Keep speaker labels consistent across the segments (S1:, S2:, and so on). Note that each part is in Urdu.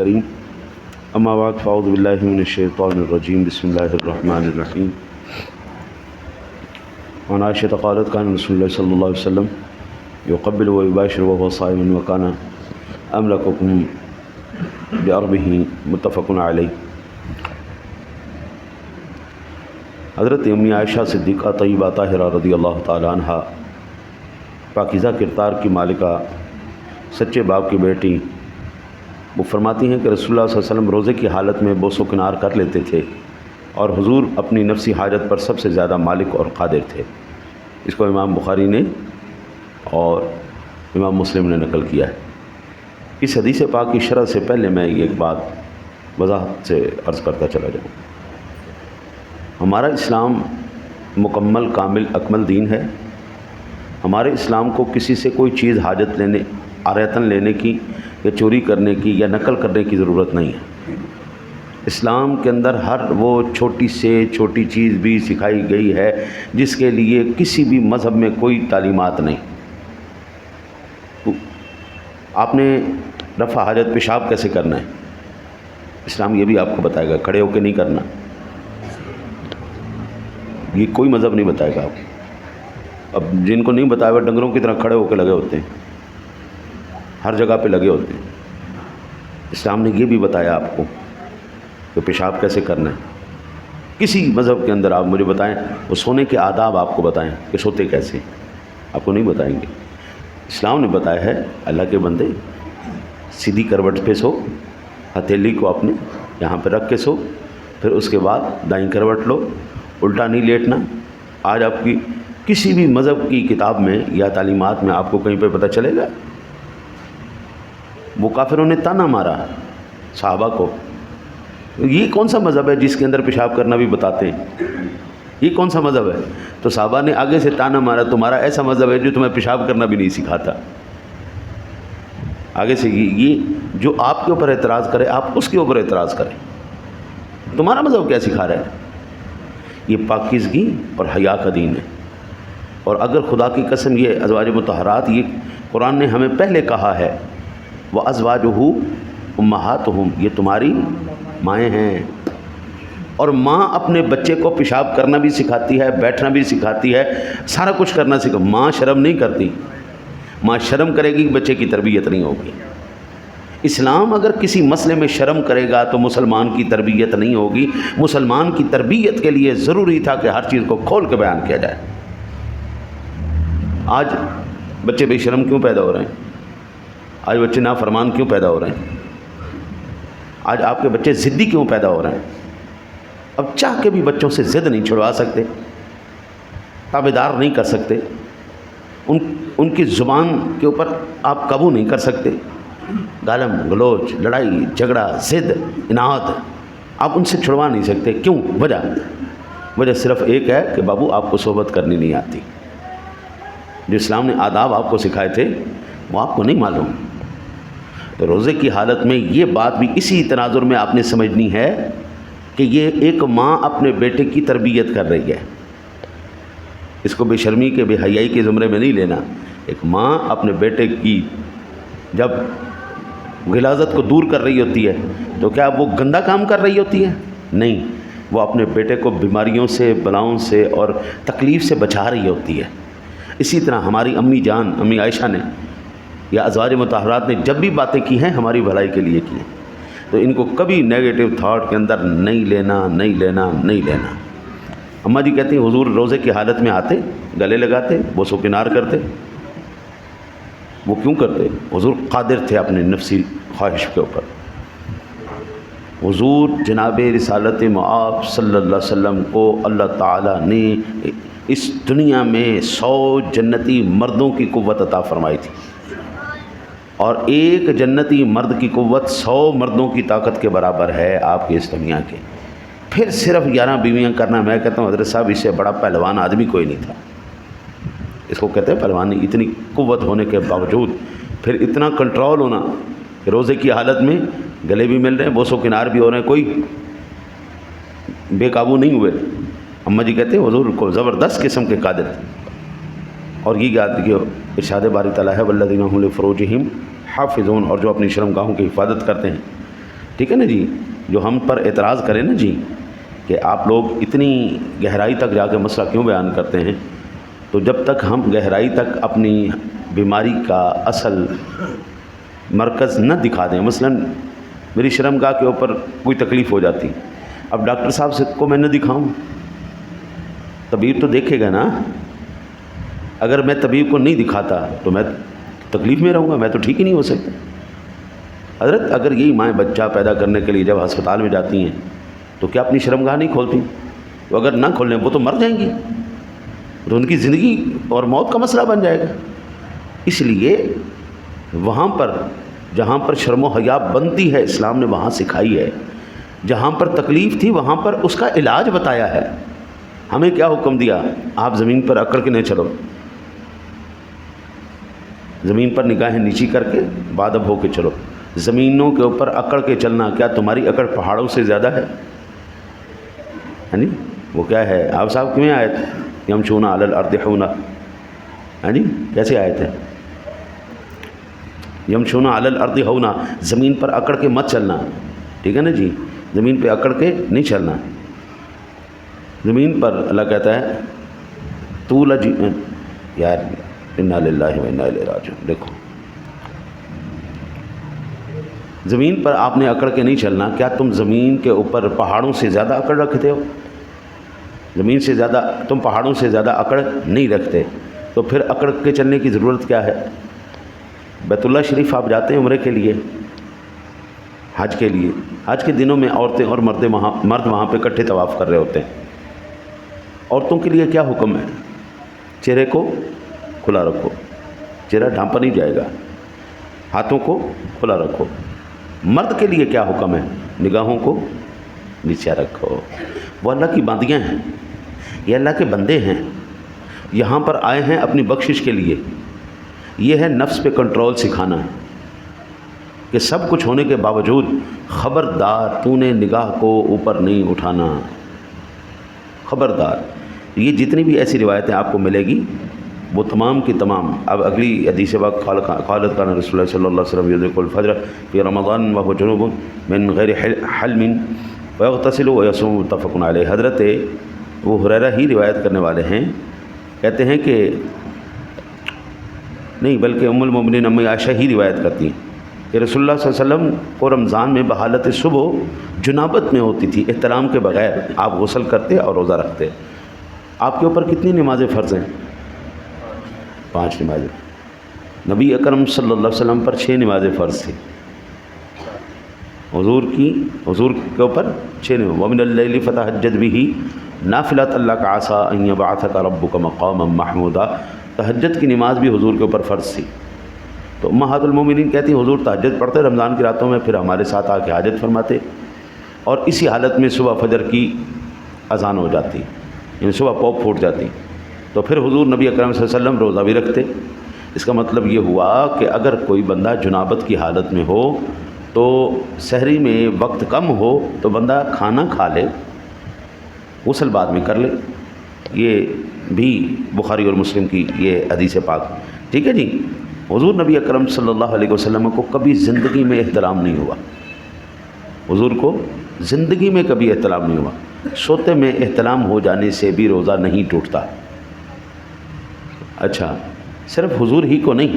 S1: الكريم اما بعد فاعوذ باللہ من الشیطان الرجیم بسم اللہ الرحمن الرحیم وعن عائشہ قالت كان رسول اللہ صلی اللہ علیہ وسلم يقبل ويباشر وهو صائم وكان املككم بعربه متفق علیہ۔ حضرت امی عائشہ صدیقہ طیبہ طاہرہ رضی اللہ تعالی عنہ پاکیزہ کردار کی مالکہ، سچے باپ کی بیٹی، وہ فرماتی ہیں کہ رسول اللہ صلی اللہ علیہ وسلم روزے کی حالت میں بوس و کنار کر لیتے تھے اور حضور اپنی نفسی حاجت پر سب سے زیادہ مالک اور قادر تھے۔ اس کو امام بخاری نے اور امام مسلم نے نقل کیا ہے۔ اس حدیث پاک کی شرح سے پہلے میں یہ ایک بات وضاحت سے عرض کرتا چلا جاؤں۔ ہمارا اسلام مکمل کامل اکمل دین ہے۔ ہمارے اسلام کو کسی سے کوئی چیز حاجت لینے، عاریتاً لینے کی یا چوری کرنے کی یا نقل کرنے کی ضرورت نہیں ہے۔ اسلام کے اندر ہر وہ چھوٹی سے چھوٹی چیز بھی سکھائی گئی ہے جس کے لیے کسی بھی مذہب میں کوئی تعلیمات نہیں۔ آپ نے رفع حاجت پیشاب کیسے کرنا ہے، اسلام یہ بھی آپ کو بتائے گا، کھڑے ہو کے نہیں کرنا، یہ کوئی مذہب نہیں بتائے گا آپ کو۔ اب جن کو نہیں بتایا ہوا ڈنگروں کی طرح کھڑے ہو کے لگے ہوتے ہیں، ہر جگہ پہ لگے ہوتے ہیں۔ اسلام نے یہ بھی بتایا آپ کو کہ پیشاب کیسے کرنا ہے۔ کسی مذہب کے اندر آپ مجھے بتائیں، وہ سونے کے آداب آپ کو بتائیں کہ سوتے کیسے، آپ کو نہیں بتائیں گے۔ اسلام نے بتایا ہے اللہ کے بندے سیدھی کروٹ پہ سو، ہتھیلی کو اپنے یہاں پہ رکھ کے سو، پھر اس کے بعد دائیں کروٹ لو، الٹا نہیں لیٹنا۔ آج آپ کی کسی بھی مذہب کی کتاب میں یا تعلیمات میں آپ کو کہیں پہ پتہ چلے گا؟ وہ کافروں نے تانا مارا صحابہ کو، یہ کون سا مذہب ہے جس کے اندر پیشاب کرنا بھی بتاتے ہیں؟ یہ کون سا مذہب ہے؟ تو صحابہ نے آگے سے تانا مارا، تمہارا ایسا مذہب ہے جو تمہیں پیشاب کرنا بھی نہیں سکھاتا۔ آگے سے یہ جو آپ کے اوپر اعتراض کرے آپ اس کے اوپر اعتراض کریں، تمہارا مذہب کیا سکھا رہا ہے؟ یہ پاکیزگی اور حیا کا دین ہے۔ اور اگر خدا کی قسم یہ ازواج مطہرات، یہ قرآن نے ہمیں پہلے کہا ہے وَأَزْوَاجُهُ أُمَّهَاتُهُمْ، یہ تمہاری مائیں ہیں۔ اور ماں اپنے بچے کو پیشاب کرنا بھی سکھاتی ہے، بیٹھنا بھی سکھاتی ہے، سارا کچھ کرنا سکھا۔ ماں شرم نہیں کرتی، ماں شرم کرے گی بچے کی تربیت نہیں ہوگی۔ اسلام اگر کسی مسئلے میں شرم کرے گا تو مسلمان کی تربیت نہیں ہوگی۔ مسلمان کی تربیت کے لیے ضروری تھا کہ ہر چیز کو کھول کے بیان کیا جائے۔ آج بچے بے شرم کیوں پیدا ہو رہے ہیں؟ آج بچے نافرمان کیوں پیدا ہو رہے ہیں؟ آج آپ کے بچے ضدی کیوں پیدا ہو رہے ہیں؟ اب چاہ کے بھی بچوں سے ضد نہیں چھڑوا سکتے، تابعدار نہیں کر سکتے، ان کی زبان کے اوپر آپ قابو نہیں کر سکتے۔ گالم گلوچ، لڑائی جھگڑا، ضد، اناد، آپ ان سے چھڑوا نہیں سکتے۔ کیوں؟ وجہ صرف ایک ہے کہ بابو آپ کو صحبت کرنی نہیں آتی۔ جو اسلام نے آداب آپ کو سکھائے تھے وہ آپ کو نہیں معلوم۔ تو روزے کی حالت میں یہ بات بھی اسی تناظر میں آپ نے سمجھنی ہے کہ یہ ایک ماں اپنے بیٹے کی تربیت کر رہی ہے۔ اس کو بے شرمی کے، بے حیائی کے زمرے میں نہیں لینا۔ ایک ماں اپنے بیٹے کی جب غلاظت کو دور کر رہی ہوتی ہے تو کیا وہ گندا کام کر رہی ہوتی ہے؟ نہیں، وہ اپنے بیٹے کو بیماریوں سے، بلاؤں سے اور تکلیف سے بچا رہی ہوتی ہے۔ اسی طرح ہماری امی جان، امی عائشہ نے یا ازواج مطہرات نے جب بھی باتیں کی ہیں ہماری بھلائی کے لیے کی ہیں، تو ان کو کبھی نیگیٹو تھاٹ کے اندر نہیں لینا، نہیں لینا، نہیں لینا۔ اماں جی کہتی ہیں حضور روزے کی حالت میں آتے، گلے لگاتے، بوس و کنار کرتے۔ وہ کیوں کرتے؟ حضور قادر تھے اپنے نفسی خواہش کے اوپر۔ حضور جناب رسالت مآب صلی اللہ علیہ وسلم کو اللہ تعالیٰ نے اس دنیا میں 100 جنتی مردوں کی قوت عطا فرمائی تھی، اور ایک جنتی مرد کی قوت 100 مردوں کی طاقت کے برابر ہے آپ کی اس دنیا کے۔ پھر صرف 11 بیویاں کرنا، میں کہتا ہوں حضرت صاحب اس سے بڑا پہلوان آدمی کوئی نہیں تھا۔ اس کو کہتے ہیں پہلوانی۔ اتنی قوت ہونے کے باوجود پھر اتنا کنٹرول ہونا کہ روزے کی حالت میں گلے بھی مل رہے ہیں، بوس و کنار بھی ہو رہے ہیں، کوئی بے قابو نہیں ہوئے۔ اماں جی کہتے ہیں حضور کو زبردست قسم کے قادر تھے۔ اور یہ یاد کہ ارشاد باری تعالیٰ ہے والذین هم لفروجہم حافظون، اور جو اپنی شرم گاہوں کی حفاظت کرتے ہیں۔ ٹھیک ہے نا جی. جو ہم پر اعتراض کریں نا جی کہ آپ لوگ اتنی گہرائی تک جا کے مسئلہ کیوں بیان کرتے ہیں، تو جب تک ہم گہرائی تک اپنی بیماری کا اصل مرکز نہ دکھا دیں، مثلا میری شرمگاہ کے اوپر کوئی تکلیف ہو جاتی، اب ڈاکٹر صاحب سے کو میں نہ دکھاؤں، طبیب تو دیکھے گا نا. اگر میں طبیب کو نہیں دکھاتا تو میں تکلیف میں رہوں گا، میں تو ٹھیک ہی نہیں ہو سکتا. حضرت اگر یہی مائیں بچہ پیدا کرنے کے لیے جب ہسپتال میں جاتی ہیں تو کیا اپنی شرمگاہ نہیں کھولتی؟ تو اگر نہ کھولیں وہ تو مر جائیں گی، تو ان کی زندگی اور موت کا مسئلہ بن جائے گا. اس لیے وہاں پر جہاں پر شرم و حیا بنتی ہے اسلام نے وہاں سکھائی ہے، جہاں پر تکلیف تھی وہاں پر اس کا علاج بتایا ہے. ہمیں کیا حکم دیا؟ آپ زمین پر اکڑ کے نہیں چلو، زمین پر نگاہیں نیچی کر کے بادب ہو کے چلو. زمینوں کے اوپر اکڑ کے چلنا، کیا تمہاری اکڑ پہاڑوں سے زیادہ ہے؟ ہاں جی، وہ کیا ہے؟ آپ صاحب کیوں آئے تھے یمشون علی الارض حونا؟ ہاں جی، کیسے آئے تھے؟ یمشون علی الارض حونا، زمین پر اکڑ کے مت چلنا. ٹھیک ہے نا جی، زمین پہ اکڑ کے نہیں چلنا. زمین پر اللہ کہتا ہے طول یار انا للہ و انا الیہ راجعون. دیکھو زمین پر آپ نے اکڑ کے نہیں چلنا. کیا تم زمین کے اوپر پہاڑوں سے زیادہ اکڑ رکھتے ہو؟ زمین سے زیادہ تم پہاڑوں سے زیادہ اکڑ نہیں رکھتے، تو پھر اکڑ کے چلنے کی ضرورت کیا ہے؟ بیت اللہ شریف آپ جاتے ہیں عمرے کے لیے، حج کے لیے، حج کے دنوں میں عورتیں اور مرد وہاں پہ اکٹھے طواف کر رہے ہوتے ہیں. عورتوں کے لیے کیا حکم ہے؟ چہرے کو کھلا رکھو، چہرہ ڈھانپا نہیں جائے گا، ہاتھوں کو کھلا رکھو. مرد کے لیے کیا حکم ہے؟ نگاہوں کو نیچے رکھو. وہ اللہ کی بندیاں ہیں، یہ اللہ کے بندے ہیں، یہاں پر آئے ہیں اپنی بخشش کے لیے. یہ ہے نفس پہ کنٹرول سکھانا کہ سب کچھ ہونے کے باوجود خبردار تو نے نگاہ کو اوپر نہیں اٹھانا. خبردار. یہ جتنی بھی ایسی روایتیں آپ کو ملے گی وہ تمام کی تمام. اب اگلی حدیث پاک قالت کان رسول اللہ صلی اللہ علیہ وسلم یدرک الفجر فی رمضان وهو جنوب من غیر حلم ویغتسل ویصوم متفق علیہ. حضرت ابو ہریرہ ہی روایت کرنے والے ہیں، کہتے ہیں کہ نہیں بلکہ ام المؤمنین امی عائشہ ہی روایت کرتی ہیں کہ رسول اللہ صلی اللہ علیہ وسلم کو رمضان میں بحالت صبح جنابت میں ہوتی تھی، احترام کے بغیر آپ غسل کرتے اور روزہ رکھتے. آپ کے اوپر کتنی نمازیں فرض ہیں؟ 5 نمازیں. نبی اکرم صلی اللہ علیہ وسلم پر 6 نمازیں فرض تھی. حضور کے اوپر 6 نمازیں. وَمِنَ اللَّيْلِ فَتَهَجَّدْ بِهِ نَافِلَةً لَكَ عَسَىٰ أَن يَبْعَثَكَ رَبُّكَ مَقَامًا مَحْمُودًا. تہجد کی نماز بھی حضور کے اوپر فرض تھی. تو امہات المومنین کہتی ہیں حضور تہجد پڑھتے رمضان کی راتوں میں، پھر ہمارے ساتھ آ کے حاجت فرماتے، اور اسی حالت میں صبح فجر کی اذان ہو جاتی، یعنی صبح پوپ پھوٹ جاتی. تو پھر حضور نبی اکرم صلی اللہ علیہ وسلم روزہ بھی رکھتے. اس کا مطلب یہ ہوا کہ اگر کوئی بندہ جنابت کی حالت میں ہو تو سحری میں وقت کم ہو تو بندہ کھانا کھا لے، غسل بعد میں کر لے. یہ بھی بخاری اور مسلم کی یہ حدیث پاک. ٹھیک ہے جی. حضور نبی اکرم صلی اللہ علیہ وسلم کو کبھی زندگی میں احترام نہیں ہوا. حضور کو زندگی میں کبھی احترام نہیں ہوا. سوتے میں احترام ہو جانے سے بھی روزہ نہیں ٹوٹتا. اچھا، صرف حضور ہی کو نہیں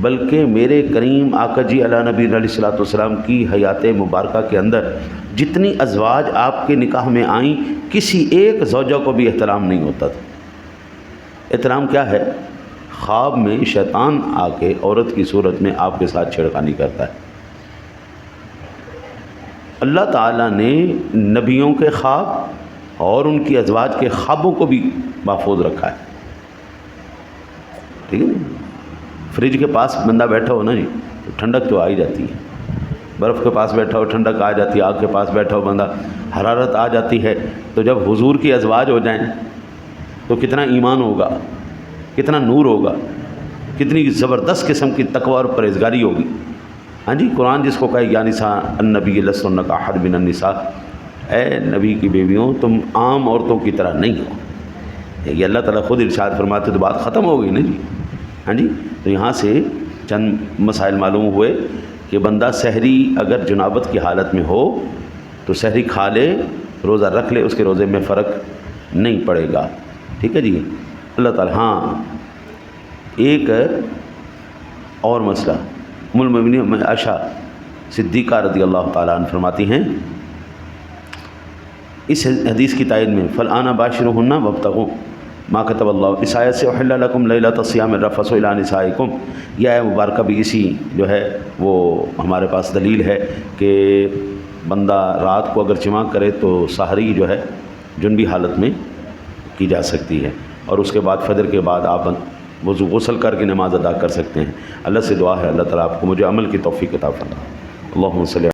S1: بلکہ میرے کریم آقا جی علیہ نبی علیہ الصلوۃ والسلام کی حیات مبارکہ کے اندر جتنی ازواج آپ کے نکاح میں آئیں کسی ایک زوجہ کو بھی احترام نہیں ہوتا تھا. احترام کیا ہے؟ خواب میں شیطان آ کے عورت کی صورت میں آپ کے ساتھ چھیڑخانی کرتا ہے. اللہ تعالیٰ نے نبیوں کے خواب اور ان کی ازواج کے خوابوں کو بھی محفوظ رکھا ہے. ٹھیک ہے نا. فریج کے پاس بندہ بیٹھا ہو نا جی تو ٹھنڈک تو آ ہی جاتی ہے. برف کے پاس بیٹھا ہو ٹھنڈک آ جاتی ہے. آگ کے پاس بیٹھا ہو بندہ حرارت آ جاتی ہے. تو جب حضور کی ازواج ہو جائیں تو کتنا ایمان ہوگا، کتنا نور ہوگا، کتنی زبردست قسم کی تقوی اور پرہیزگاری ہوگی. ہاں جی، قرآن جس کو کہے یا نساء النبی لستن کاحد من النساء، اے نبی کی بیویوں تم عام عورتوں کی طرح نہیں ہو. یہ اللہ تعالیٰ خود ارشاد فرماتے تو بات ختم ہو گئی نا جی. ہاں جی، تو یہاں سے چند مسائل معلوم ہوئے کہ بندہ سحری اگر جنابت کی حالت میں ہو تو سحری کھا لے، روزہ رکھ لے، اس کے روزے میں فرق نہیں پڑے گا، ٹھیک ہے جی۔ اللہ تعالیٰ ہاں ایک اور مسئلہ، ام المؤمنین عائشہ صدیقہ رضی اللہ تعالیٰ عنہ فرماتی ہیں اس حدیث کی تائید میں فالآن باشروہن وابتغوا ما کتب اللہ، اس آیت سے احل لکم لیلۃ الصیام الرفث الی نسائکم، یہ آیت مبارکہ بھی اسی جو ہے وہ ہمارے پاس دلیل ہے کہ بندہ رات کو اگر جماع کرے تو سحری جو ہے جنبی حالت میں کی جا سکتی ہے، اور اس کے بعد فجر کے بعد آپ وضو غسل کر کے نماز ادا کر سکتے ہیں۔ اللہ سے دعا ہے اللہ تعالیٰ آپ کو مجھے عمل کی توفیق عطا فرمائے۔ اللہم صلی